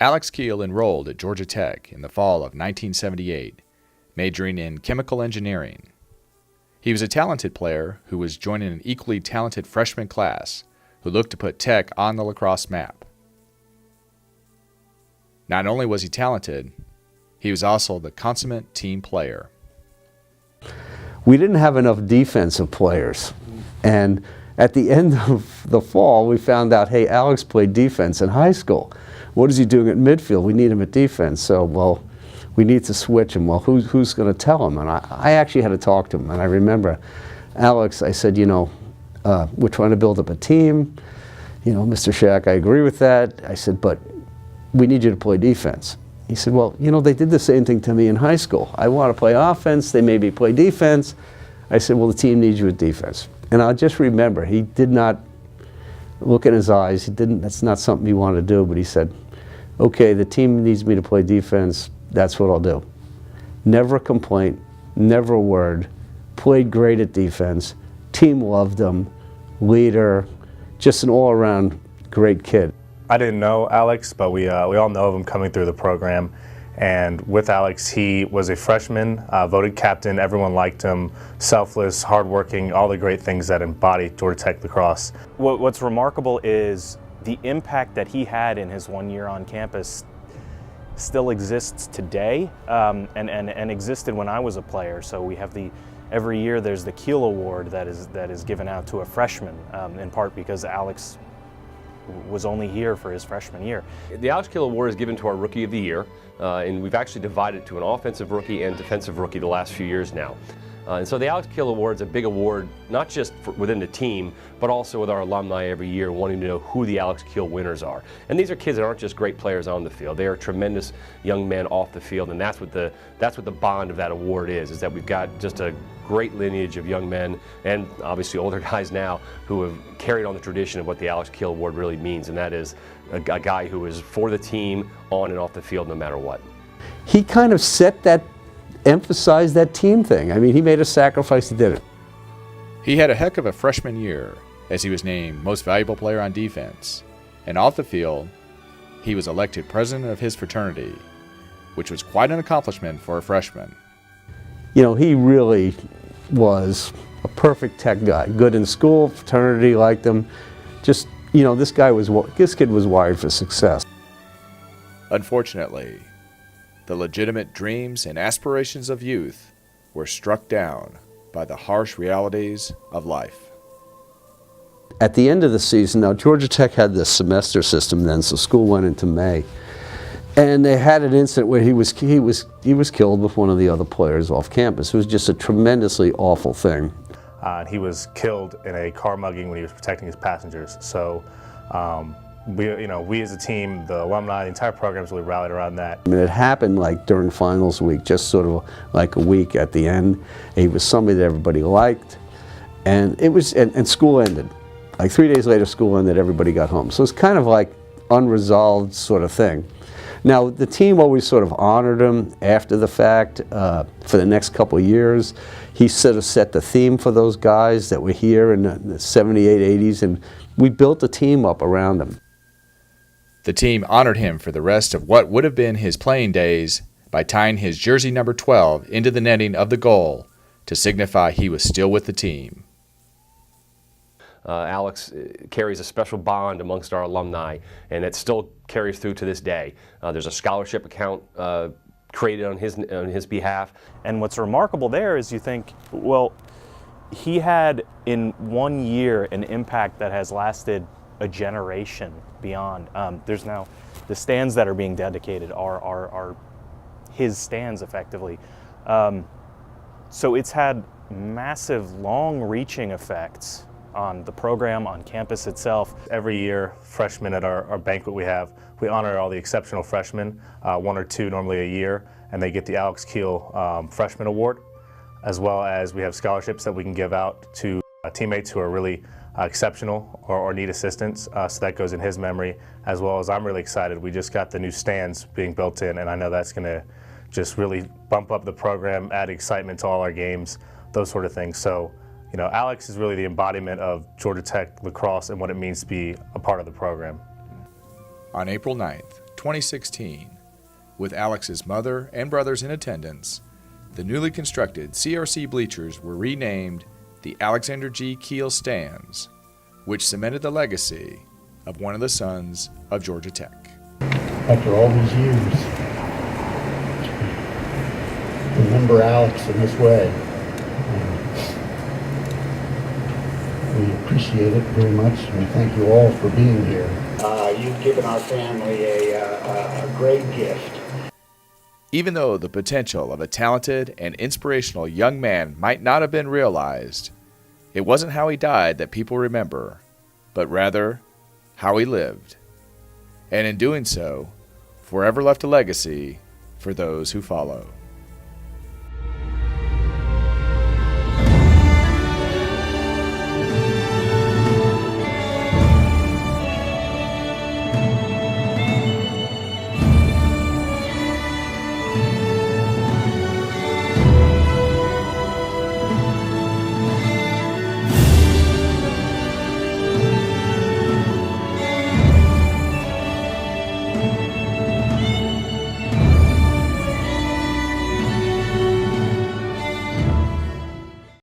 Alex Keel enrolled at Georgia Tech in the fall of 1978, majoring in chemical engineering. He was a talented player who was joining an equally talented freshman class who looked to put Tech on the lacrosse map. Not only was he talented, he was also the consummate team player. We didn't have enough defensive players, and at the end of the fall we found out, hey, Alex played defense in high school. What is he doing at midfield? We need him at defense. So, well, we need to switch him. Well, who's going to tell him? And I actually had to talk to him. And I remember, Alex, I said, we're trying to build up a team. Mr. Shack, I agree with that. I said, but we need you to play defense. He said, well, they did the same thing to me in high school. I want to play offense. They made me play defense. I said, well, the team needs you at defense. And I just remember, he did not look in his eyes. That's not something he wanted to do, but he said, okay, the team needs me to play defense. That's what I'll do. Never a complaint, never a word. Played great at defense. Team loved him. Leader, just an all-around great kid. I didn't know Alex, but we all know of him coming through the program. And with Alex, he was a freshman, voted captain. Everyone liked him. Selfless, hardworking, all the great things that embody Georgia Tech lacrosse. What's remarkable is the impact that he had in his 1 year on campus still exists today, and existed when I was a player. So we have every year there's the Keel Award that is given out to a freshman, in part because Alex was only here for his freshman year. The Alex Keel Award is given to our Rookie of the Year, and we've actually divided to an offensive rookie and defensive rookie the last few years now. And so the Alex Keel Award is a big award, not just within the team, but also with our alumni every year wanting to know who the Alex Keel winners are. And these are kids that aren't just great players on the field. They are tremendous young men off the field, and that's what the bond of that award is that we've got just a great lineage of young men and obviously older guys now who have carried on the tradition of what the Alex Keel Award really means, and that is a guy who is for the team on and off the field no matter what. He kind of emphasized that team thing. I mean, he made a sacrifice, he did it. He had a heck of a freshman year as he was named Most Valuable Player on Defense, and off the field, he was elected president of his fraternity, which was quite an accomplishment for a freshman. He really was a perfect Tech guy. Good in school, fraternity liked him. Just, this kid was wired for success. Unfortunately, the legitimate dreams and aspirations of youth were struck down by the harsh realities of life. At the end of the season, now Georgia Tech had this semester system then, so school went into May. And they had an incident where he was killed with one of the other players off campus. It was just a tremendously awful thing. He was killed in a car mugging when he was protecting his passengers. So we as a team, the alumni, the entire program really rallied around that. I mean, it happened like during finals week, just sort of like a week at the end. He was somebody that everybody liked, and and school ended. Like 3 days later, school ended, everybody got home. So it's kind of like unresolved sort of thing. Now, the team always sort of honored him after the fact for the next couple of years. He sort of set the theme for those guys that were here in the 78, 80s, and we built a team up around him. The team honored him for the rest of what would have been his playing days by tying his jersey number 12 into the netting of the goal to signify he was still with the team. Alex carries a special bond amongst our alumni, and it still carries through to this day. There's a scholarship account created on his behalf. And what's remarkable there is you think, well, he had in 1 year an impact that has lasted a generation beyond. There's now the stands that are being dedicated are his stands effectively. So it's had massive, long-reaching effects on the program, on campus itself. Every year, freshmen at our banquet we honor all the exceptional freshmen, 1 or 2 normally a year, and they get the Alex Keel Freshman Award, as well as we have scholarships that we can give out to teammates who are really exceptional or need assistance, so that goes in his memory, as well as I'm really excited. We just got the new stands being built in, and I know that's going to just really bump up the program, add excitement to all our games, those sort of things. So, Alex is really the embodiment of Georgia Tech lacrosse and what it means to be a part of the program. On April 9th, 2016, with Alex's mother and brothers in attendance, the newly constructed CRC bleachers were renamed the Alexander G. Keel Stands, which cemented the legacy of one of the sons of Georgia Tech. After all these years, to remember Alex in this way, we appreciate it very much, and we thank you all for being here. You've given our family a great gift. Even though the potential of a talented and inspirational young man might not have been realized, it wasn't how he died that people remember, but rather how he lived. And in doing so, forever left a legacy for those who follow.